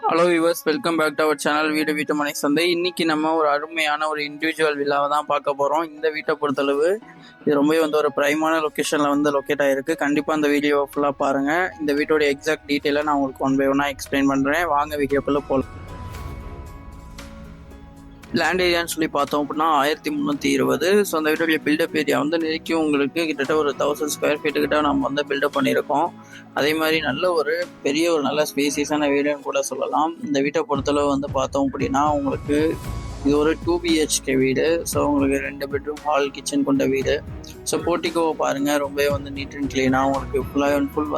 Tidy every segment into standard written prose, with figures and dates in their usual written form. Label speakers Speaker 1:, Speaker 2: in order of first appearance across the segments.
Speaker 1: Hello viewers, welcome back to our channel வீட்டு மனை சந்தை. இன்னைக்கு நம்ம ஒரு அருமையான ஒரு இண்டிவிஜுவல் வில்லாவை தான் பார்க்க போகிறோம். இந்த வீட்டை பொறுத்தளவு இது ரொம்பவே ஒரு பிரைமான லொக்கேஷனில் லொக்கேட் ஆகிருக்கு. கண்டிப்பாக அந்த வீடியோ ஃபுல்லாக பாருங்கள். இந்த வீட்டோட எக்ஸாக்ட் டீட்டெயிலை நான் உங்களுக்கு ஒன் பை ஒன்னாக எக்ஸ்பிளைன் பண்ணுறேன். வாங்க வீடியோக்குள்ளே போகலாம். லேண்ட் ஏரியான்னு சொல்லி பார்த்தோம் அப்படின்னா 1320. ஸோ அந்த வீட்டுடைய பில்டப் ஏரியா நெருக்கி உங்களுக்கு கிட்டத்தட்ட ஒரு 1000 ஸ்கொயர் ஃபீட்டு கிட்ட நம்ம பில்டப் பண்ணியிருக்கோம். அதே மாதிரி நல்ல ஒரு பெரிய ஒரு நல்ல ஸ்பேசியஸான வீடுன்னு கூட சொல்லலாம். இந்த வீட்டை பொறுத்தளவு பார்த்தோம் அப்படின்னா உங்களுக்கு இது ஒரு 2 BHK வீடு. ஸோ உங்களுக்கு 2 பெட்ரூம், ஹால், கிச்சன் கொண்ட வீடு. ஸோ போர்ட்டிகோவை பாருங்கள், ரொம்பவே நீட் அண்ட் க்ளீனாக உங்களுக்கு ஃபுல்லாக அண்ட் ஃபுல்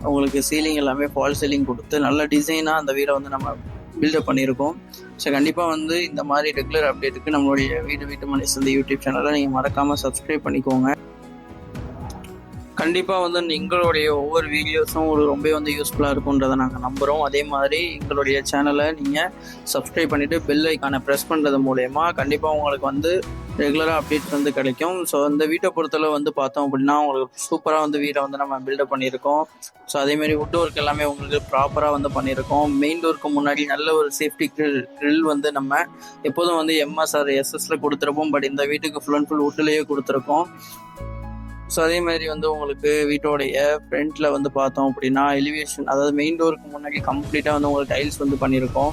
Speaker 1: உங்களுக்கு சீலிங் எல்லாமே ஃபால் சீலிங் கொடுத்து நல்ல டிசைனாக அந்த வீடை நம்ம பில்டப் பண்ணியிருக்கோம். ஸோ கண்டிப்பாக இந்த மாதிரி ரெகுலர் அப்டேட்டுக்கு நம்மளுடைய வீட்டு மனை சந்தை யூடியூப் சேனலை நீங்கள் மறக்காமல் சப்ஸ்கிரைப் பண்ணிக்கோங்க. கண்டிப்பாக எங்களுடைய ஒவ்வொரு வீடியோஸும் ஒரு ரொம்ப யூஸ்ஃபுல்லாக இருக்குன்றதை நாங்கள் நம்புகிறோம். அதே மாதிரி எங்களுடைய சேனலை நீங்கள் சப்ஸ்கிரைப் பண்ணிவிட்டு பெல் ஐக்கானை ப்ரெஸ் பண்ணுறது மூலயமா கண்டிப்பாக உங்களுக்கு ரெகுலராக அப்டேட்ஸ் கிடைக்கும். ஸோ இந்த வீட்டை பொறுத்தளவு பார்த்தோம் அப்படின்னா உங்களுக்கு சூப்பராக வீடை நம்ம பில்டப் பண்ணியிருக்கோம். ஸோ அதேமாதிரி வுட் ஒர்க் எல்லாமே உங்களுக்கு ப்ராப்பராக பண்ணியிருக்கோம். மெயின் டோருக்கு முன்னாடி நல்ல ஒரு சேஃப்டி க்ரில் நம்ம எப்போதும் MS or SS கொடுத்துருப்போம். பட் இந்த வீட்டுக்கு ஃபுல் அண்ட் ஃபுல் வுட்லேயே கொடுத்துருக்கோம். ஸோ அதே மாதிரி உங்களுக்கு வீட்டோடைய ஃப்ரண்ட்டில் பார்த்தோம் அப்படின்னா எலிவேஷன், அதாவது மெயின் டோருக்கு முன்னாடி கம்ப்ளீட்டாக உங்களுக்கு டைல்ஸ் பண்ணியிருக்கோம்.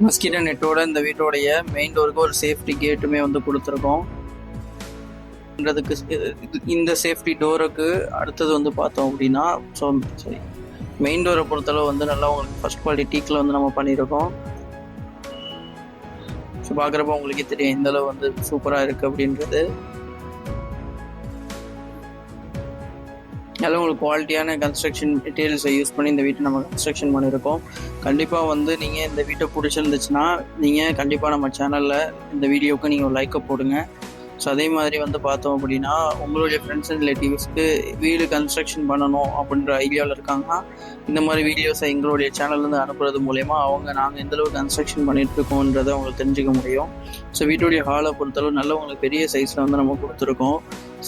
Speaker 1: மஸ்கிட்டோ நெட்டோட இந்த வீட்டோடைய மெயின் டோருக்கு ஒரு சேஃப்டி கேட்டுமே கொடுத்துருக்கோம். இந்த சேஃப்டி டோருக்கு அடுத்தது பார்த்தோம் அப்படின்னா மெயின் டோரை பொறுத்தளவு நல்லா உங்களுக்கு ஃபர்ஸ்ட் குவாலிட்டி டீக்கில் நம்ம பண்ணியிருக்கோம். ஸோ பார்க்குறப்ப உங்களுக்கே தெரியும் எந்த அளவு சூப்பராக இருக்குது அப்படின்றது. அதெல்லாம் உங்களுக்கு குவாலிட்டியான கன்ஸ்ட்ரக்ஷன் மெட்டீரியல்ஸை யூஸ் பண்ணி இந்த வீட்டை நம்ம கன்ஸ்ட்ரக்ஷன் பண்ணியிருக்கோம். கண்டிப்பாக நீங்கள் இந்த வீட்டை பிடிச்சிருந்துச்சுன்னா நீங்கள் கண்டிப்பாக நம்ம சேனலில் இந்த வீடியோவுக்கு நீங்கள் ஒரு லைக்கை போடுங்க. ஸோ அதே மாதிரி பார்த்தோம் அப்படின்னா உங்களுடைய ஃப்ரெண்ட்ஸ் அண்ட் ரிலேட்டிவ்ஸ்க்கு வீடு கன்ஸ்ட்ரக்ஷன் பண்ணணும் அப்படின்ற ஐடியாவில் இருக்காங்கன்னா இந்த மாதிரி வீடியோஸை எங்களுடைய சேனல்லேருந்து அனுப்புறது மூலயமா நாங்கள் எந்தளவு கன்ஸ்ட்ரக்ஷன் பண்ணிகிட்ருக்கோன்றதை உங்களுக்கு தெரிஞ்சுக்க முடியும். ஸோ வீட்டுடைய ஹாலை பொறுத்தளவு நல்ல உங்களுக்கு பெரிய சைஸில் நம்ம கொடுத்துருக்கோம்.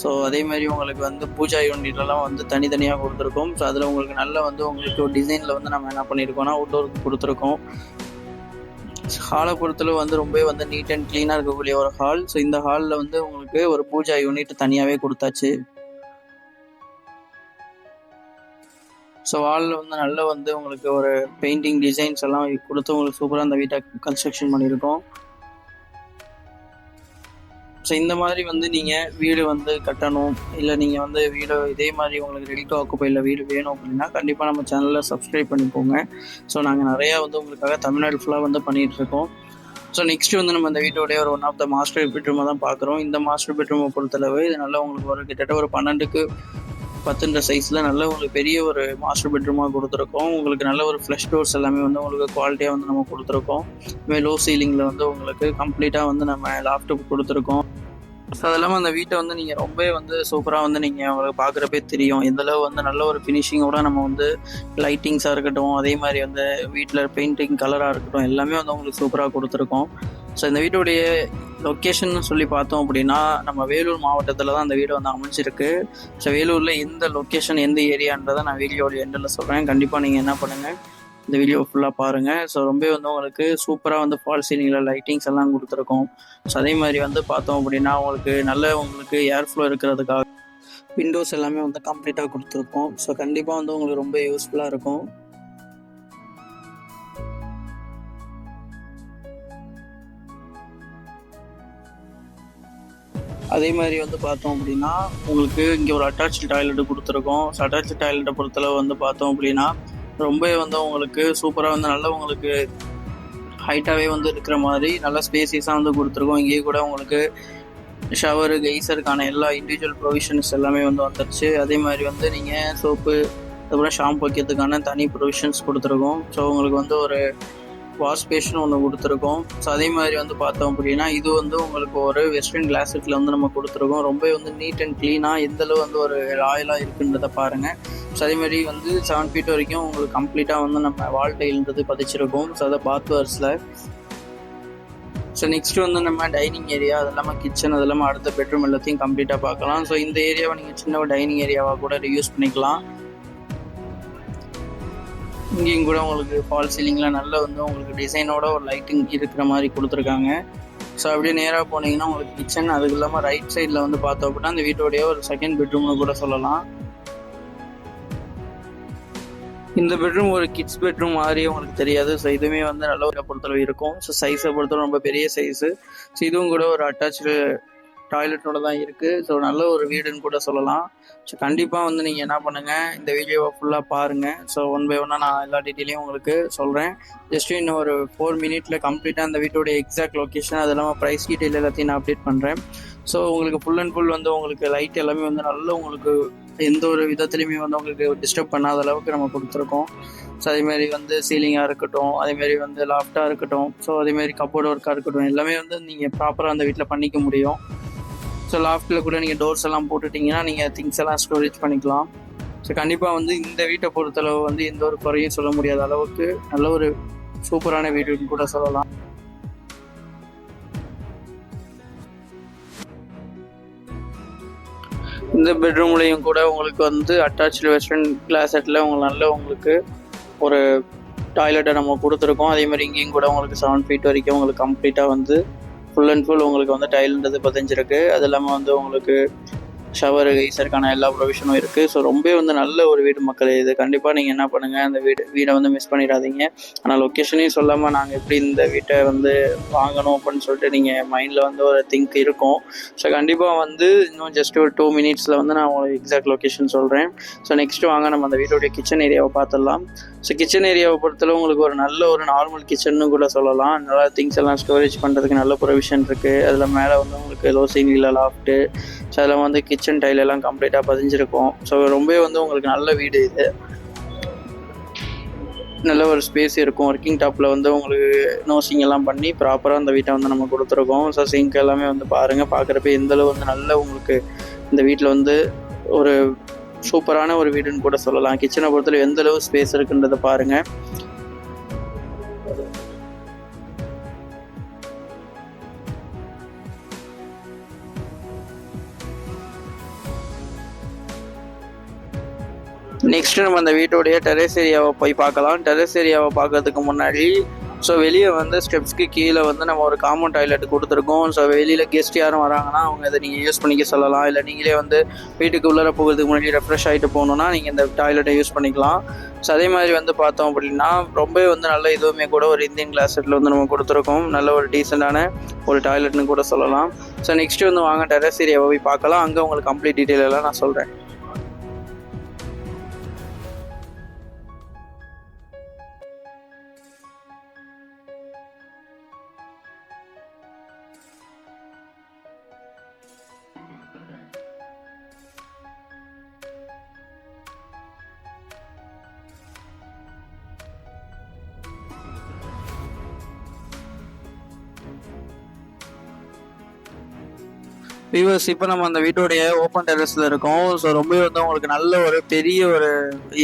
Speaker 1: ஸோ அதே மாதிரி உங்களுக்கு பூஜா யூனிட்லாம் தனித்தனியாக கொடுத்துருக்கோம். ஸோ அதில் உங்களுக்கு நல்ல உங்களுக்கு ஒரு டிசைனில் நம்ம என்ன பண்ணியிருக்கோம்னா அவுட்டோருக்கு கொடுத்துருக்கோம். ஹாலை பொறுத்தளவு ரொம்ப நீட் அண்ட் க்ளீனாக இருக்கக்கூடிய ஒரு ஹால். ஸோ இந்த ஹாலில் உங்களுக்கு ஒரு பூஜா யூனிட் தனியாகவே கொடுத்தாச்சு. ஸோ ஹாலில் நல்ல உங்களுக்கு ஒரு பெயிண்டிங் டிசைன்ஸ் எல்லாம் கொடுத்து உங்களுக்கு சூப்பராக அந்த வீட்டை கன்ஸ்ட்ரக்ஷன் பண்ணியிருக்கோம். ஸோ இந்த மாதிரி நீங்கள் வீடு கட்டணும், இல்லை நீங்கள் வீடு இதே மாதிரி உங்களுக்கு ரெடி டு ஆக்குப்பையில் வீடு வேணும் அப்படின்னா கண்டிப்பாக நம்ம சேனலில் சப்ஸ்கிரைப் பண்ணிக்கோங்க. ஸோ நாங்கள் நிறையா உங்களுக்காக தமிழ்நாடு ஃபுல்லாக பண்ணிகிட்ருக்கோம். ஸோ நெக்ஸ்ட்டு நம்ம இந்த வீட்டோடைய ஒரு ஒன் ஆஃப் த மாஸ்டர் பெட்ரூமை தான் பார்க்குறோம். இந்த மாஸ்டர் பெட்ரூமை பொறுத்தளவு இது நல்லா உங்களுக்கு கிட்டத்தட்ட ஒரு 12க்கு 10 சைஸில் நல்ல உங்களுக்கு பெரிய ஒரு மாஸ்டர் பெட்ரூமாக கொடுத்துருக்கோம். உங்களுக்கு நல்ல ஒரு ஃப்ளஷ் டோர்ஸ் எல்லாமே உங்களுக்கு குவாலிட்டியாக நம்ம கொடுத்துருக்கோம். இதுமாதிரி லோ சீலிங்கில் உங்களுக்கு கம்ப்ளீட்டாக நம்ம லேப்டாப் கொடுத்துருக்கோம். ஸோ அது இல்லாமல் அந்த வீட்டை நீங்கள் ரொம்ப சூப்பராக நீங்கள் உங்களுக்கு பார்க்குறப்பே தெரியும் எந்தளவு நல்ல ஒரு ஃபினிஷிங்கோட நம்ம லைட்டிங்ஸாக இருக்கட்டும், அதே மாதிரி வீட்டில் பெயிண்டிங் கலராக இருக்கட்டும், எல்லாமே உங்களுக்கு சூப்பராக கொடுத்துருக்கோம். ஸோ இந்த வீட்டுடைய லொக்கேஷன் சொல்லி பார்த்தோம் அப்படின்னா நம்ம வேலூர் மாவட்டத்தில் தான் அந்த வீடு அமைஞ்சிருக்கு. ஸோ வேலூரில் எந்த லொக்கேஷன் எந்த ஏரியான்றதை நான் வீடியோடைய எண்டில் சொல்கிறேன். கண்டிப்பாக நீங்கள் என்ன பண்ணுங்கள், இந்த வீடியோ ஃபுல்லாக பாருங்கள். ஸோ ரொம்ப உங்களுக்கு சூப்பராக ஃபால் சீலிங்கில் லைட்டிங்ஸ் எல்லாம் கொடுத்துருக்கோம். ஸோ அதே மாதிரி பார்த்தோம் அப்படின்னா உங்களுக்கு ஏர் ஃப்ளோ இருக்கிறதுக்காக விண்டோஸ் எல்லாமே கம்ப்ளீட்டாக கொடுத்துருக்கோம். ஸோ கண்டிப்பாக உங்களுக்கு ரொம்ப யூஸ்ஃபுல்லாக இருக்கும். அதே மாதிரி பார்த்தோம் அப்படின்னா உங்களுக்கு இங்கே ஒரு அட்டாச்சு டாய்லெட்டு கொடுத்துருக்கோம். ஸோ அட்டாச்சு டாய்லெட்டை பொறுத்தளவு பார்த்தோம் அப்படின்னா ரொம்ப உங்களுக்கு சூப்பராக நல்ல உங்களுக்கு ஹைட்டாகவே இருக்கிற மாதிரி நல்ல ஸ்பேசியஸாக கொடுத்துருக்கோம். இங்கேயே கூட உங்களுக்கு ஷவரு, கெய்சருக்கான எல்லா இண்டிவிஜுவல் ப்ரொவிஷன்ஸ் எல்லாமே வந்துருச்சு. அதே மாதிரி நீங்கள் சோப்பு, அதுக்கப்புறம் ஷாம்பு வைக்கிறதுக்கான தனி ப்ரொவிஷன்ஸ் கொடுத்துருக்கோம். ஸோ உங்களுக்கு ஒரு வாஷ் பேஷன் ஒன்று கொடுத்துருக்கோம். ஸோ அதே மாதிரி பார்த்தோம் அப்படின்னா இது உங்களுக்கு ஒரு வெஸ்டர்ன் கிளாஸ் செட்டில் நம்ம கொடுத்துருக்கோம். ரொம்ப நீட் அண்ட் க்ளீனாக எந்தளவு ஒரு ராயலாக இருக்குன்றதை பாருங்கள். ஸோ அதே மாதிரி 7 ஃபீட் வரைக்கும் உங்களுக்கு கம்ப்ளீட்டாக நம்ம வால் டைல்ன்றது பதிச்சிருக்கோம். ஸோ அதை பாத்வேர்ஸில் ஸோ நெக்ஸ்ட் வந்து நம்ம டைனிங் ஏரியா, அது இல்லாமல் கிச்சன், அது இல்லாமல் அடுத்த பெட்ரூம் எல்லாத்தையும் கம்ப்ளீட்டாக பார்க்கலாம். ஸோ இந்த ஏரியாவை நீங்கள் சின்ன ஒரு டைனிங் ஏரியாவாக கூட யூஸ் பண்ணிக்கலாம். இங்கேயும் கூட உங்களுக்கு ஃபால் சீலிங்கில் நல்ல வந்து உங்களுக்கு டிசைனோட ஒரு லைட்டிங் இருக்கிற மாதிரி கொடுத்துருக்காங்க. ஸோ அப்படியே நேராக போனீங்கன்னா உங்களுக்கு கிச்சன், அதுக்கு இல்லாமல் ரைட் சைடில் வந்து பார்த்தோம் அப்படின்னா அந்த வீட்டோடைய ஒரு செகண்ட் பெட்ரூம்னு கூட சொல்லலாம். இந்த பெட்ரூம் ஒரு கிட்ஸ் பெட்ரூம் மாதிரியே உங்களுக்கு தெரியாது. ஸோ இதுவுமே வந்து நல்ல ஒரு பொறுத்தளவு இருக்கும். ஸோ சைஸை பொறுத்தளவு ரொம்ப பெரிய சைஸு. ஸோ இதுவும் கூட ஒரு அட்டாச்சு டாய்லெட்டோட தான் இருக்குது. ஸோ நல்ல ஒரு வீடுன்னு கூட சொல்லலாம். ஸோ கண்டிப்பாக வந்து நீங்கள் என்ன பண்ணுங்கள், இந்த வீடியோவை ஃபுல்லாக பாருங்கள். ஸோ ஒன் பை ஒன்னாக நான் எல்லா டீட்டெயிலையும் உங்களுக்கு சொல்கிறேன். ஜஸ்ட்டு இன்னும் ஒரு 4 மினிட்ல கம்ப்ளீட்டாக அந்த வீட்டோடைய எக்ஸாக்ட் லொக்கேஷன், அது இல்லாமல் ப்ரைஸ் டீட்டெயில் எல்லாத்தையும் நான் அப்டேட் பண்ணுறேன். ஸோ உங்களுக்கு ஃபுல் அண்ட் ஃபுல் வந்து உங்களுக்கு லைட் எல்லாமே வந்து நல்ல உங்களுக்கு எந்த ஒரு விதத்துலையுமே வந்து உங்களுக்கு டிஸ்டர்ப் பண்ணாத அளவுக்கு நம்ம கொடுத்துருக்கோம். ஸோ அதேமாரி வந்து சீலிங்காக இருக்கட்டும், அதேமாரி வந்து லாஃப்டாக இருக்கட்டும், ஸோ அதேமாரி கப்போர்ட் ஒர்க்காக இருக்கட்டும், எல்லாமே வந்து நீங்கள் ப்ராப்பராக அந்த வீட்டில் பண்ணிக்க முடியும். ஸோ லாஃப்ட்டில் கூட நீங்கள் டோர்ஸ் எல்லாம் போட்டுட்டிங்கன்னா நீங்கள் திங்ஸ் எல்லாம் ஸ்டோரேஜ் பண்ணிக்கலாம். ஸோ கண்டிப்பாக வந்து இந்த வீட்டை பொறுத்தளவு வந்து எந்த ஒரு குறையும் சொல்ல முடியாத அளவுக்கு நல்ல ஒரு சூப்பரான வீடுன்னு கூட சொல்லலாம். இந்த பெட்ரூம்லேயும் கூட உங்களுக்கு வந்து அட்டாச்சு வெஸ்டர்ன் கிளாசெட்டில் உங்களுக்கு ஒரு டாய்லெட்டை நம்ம கொடுத்துருக்கோம். அதே மாதிரி இங்கேயும் கூட உங்களுக்கு 7 ஃபீட் வரைக்கும் உங்களுக்கு கம்ப்ளீட்டாக வந்து ஃபுல் அண்ட் ஃபுல் உங்களுக்கு வந்து டைல்ன்றது பதிஞ்சிருக்கு. அது இல்லாமல் வந்து உங்களுக்கு ஷவர், கைசருக்கான எல்லா ப்ரொவிஷனும் இருக்குது. ஸோ ரொம்ப வந்து நல்ல ஒரு வீடு மக்களே இது. கண்டிப்பாக நீங்கள் என்ன பண்ணுங்கள், அந்த வீடை வந்து மிஸ் பண்ணிடாதீங்க. ஆனால் லொக்கேஷனையும் சொல்லாமல் நாங்கள் எப்படி இந்த வீட்டை வந்து வாங்கணும் அப்படின்னு சொல்லிட்டு நீங்கள் மைண்டில் வந்து ஒரு திங்க் இருக்கும். ஸோ கண்டிப்பாக வந்து இன்னும் ஜஸ்ட் ஒரு 2 மினிட்ஸில் வந்து நான் உங்களுக்கு எக்ஸாக்ட் லொக்கேஷன் சொல்கிறேன். ஸோ நெக்ஸ்ட்டு வாங்க நம்ம அந்த வீட்டோடைய கிச்சன் ஏரியாவை பார்த்துடலாம். ஸோ கிச்சன் ஏரியாவை பொறுத்தளவு உங்களுக்கு ஒரு நல்ல ஒரு நார்மல் கிச்சன்னு கூட சொல்லலாம். நல்லா திங்ஸ் எல்லாம் ஸ்டோரேஜ் பண்ணுறதுக்கு நல்ல ப்ரொவிஷன் இருக்குது. அதில் மேலே வந்து உங்களுக்கு லோ சீலிங்கில் லாஃப்ட்டு, ஸோ அதில் வந்து கிச்சன் டைல் எல்லாம் கம்ப்ளீட்டாக பதிஞ்சிருக்கும். ஸோ ரொம்பவே வந்து உங்களுக்கு நல்ல வீடு இது. நல்ல ஒரு ஸ்பேஸ் இருக்கும். ஒர்க்கிங் டாப்பில் வந்து உங்களுக்கு நோசிங் எல்லாம் பண்ணி ப்ராப்பராக அந்த வீட்டை வந்து நம்ம கொடுத்துருக்கோம். ஸோ சிங்க் எல்லாமே வந்து பாருங்கள், பார்க்குறப்ப எந்தளவு வந்து நல்ல உங்களுக்கு இந்த வீட்டில் வந்து ஒரு சூப்பரான ஒரு வீடுன்னு கூட சொல்லலாம். கிச்சனை பொறுத்தவரை எந்தளவு ஸ்பேஸ் இருக்குன்றதை பாருங்கள். நெக்ஸ்ட் நம்ம அந்த வீட்டோடைய டெரஸ் ஏரியாவை போய் பார்க்கலாம். டெரஸ் ஏரியாவை பார்க்கறதுக்கு முன்னாடி ஸோ வெளியே வந்து ஸ்டெப்ஸ்க்கு கீழே வந்து நம்ம ஒரு காமன் டாய்லெட் கொடுத்துருக்கோம். ஸோ வெளியில் கெஸ்ட் யாரும் வராங்கன்னா அவங்க இதை நீங்கள் யூஸ் பண்ணிக்க சொல்லலாம். இல்லை நீங்களே வந்து வீட்டுக்கு உள்ளே போகிறதுக்கு முன்னாடி ரெஃப்ரெஷ் ஆகிட்டு போகணுன்னா நீங்கள் இந்த டாய்லெட்டை யூஸ் பண்ணிக்கலாம். ஸோ அதே மாதிரி வந்து பார்த்தோம் அப்படின்னா ரொம்பவே வந்து நல்ல இதுவுமே கூட ஒரு இந்தியன் கிளாஸ் செட்டில் வந்து நம்ம கொடுத்துருக்கோம். நல்ல ஒரு டீசெண்டான ஒரு டாய்லெட்னு கூட சொல்லலாம். ஸோ நெக்ஸ்ட்டு வந்து வாங்க டெரஸ் ஏரியாவை போய் பார்க்கலாம். அங்கே உங்களுக்கு கம்ப்ளீட் டீட்டெயில் எல்லாம் நான் சொல்கிறேன். வியூவர்ஸ், இப்போ நம்ம அந்த வீட்டோடைய ஓப்பன் டெரஸில் இருக்கோம். ஸோ ரொம்பவே வந்து உங்களுக்கு நல்ல ஒரு பெரிய ஒரு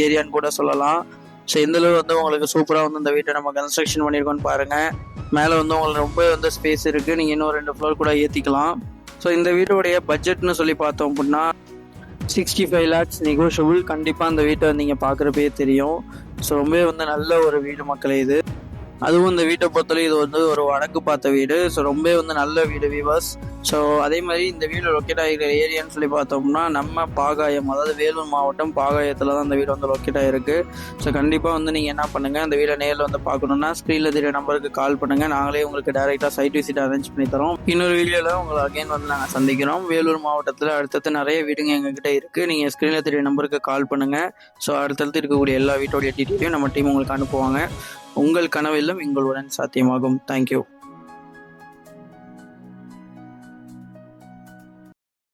Speaker 1: ஏரியான்னு கூட சொல்லலாம். ஸோ எந்தளவு வந்து உங்களுக்கு சூப்பராக வந்து இந்த வீட்டை நம்ம கன்ஸ்ட்ரக்ஷன் பண்ணியிருக்கோன்னு பாருங்கள். மேலே வந்து உங்களுக்கு ரொம்ப வந்து ஸ்பேஸ் இருக்குது. நீங்கள் இன்னும் 2 ஃப்ளோர் கூட ஏற்றிக்கலாம். ஸோ இந்த வீட்டோடைய பட்ஜெட்னு சொல்லி பார்த்தோம் அப்படின்னா 65 lakhs நெகோஷியபிள். கண்டிப்பாக அந்த வீட்டை நீங்கள் பார்க்குறப்பே தெரியும். ஸோ ரொம்பவே வந்து நல்ல ஒரு வீடு மக்களே இது. அதுவும் இந்த வீட்டை பொறுத்தவரை இது வந்து ஒரு வடக்கு பார்த்த வீடு. ஸோ ரொம்பவே வந்து நல்ல வீடு வியூவர்ஸ். ஸோ அதே மாதிரி இந்த வீடு லொக்கேட் ஆகிருக்கிற ஏரியான்னு சொல்லி பார்த்தோம்னா நம்ம பாகாயம், அதாவது வேலூர் மாவட்டம் பாகாயத்தில் தான் அந்த வீடு வந்து லொக்கேட் ஆகிருக்கு. ஸோ கண்டிப்பாக வந்து நீங்கள் என்ன பண்ணுங்கள், அந்த வீடை நேரில் வந்து பார்க்கணுன்னா ஸ்க்ரீனில் தெரிய நம்பருக்கு கால் பண்ணுங்கள். நாங்களே உங்களுக்கு டேரெக்டாக சைட் விசிட் அரேஞ்ச் பண்ணி தரோம். இன்னொரு வீடியோவில் உங்களை அகைன் வந்து நாங்கள் சந்திக்கிறோம். வேலூர் மாவட்டத்தில் அடுத்தடுத்து நிறைய வீடுங்க எங்ககிட்ட இருக்குது. நீங்கள் ஸ்க்ரீனில் தெரிய நம்பருக்கு கால் பண்ணுங்கள். ஸோ அடுத்தடுத்து இருக்கக்கூடிய எல்லா வீட்டோடைய டீட்டெயிலையும் நம்ம டீம் உங்களுக்கு அனுப்புவாங்க. உங்கள் கனவெல்லாம் எங்களுடன் சாத்தியமாகும். தேங்க்யூ.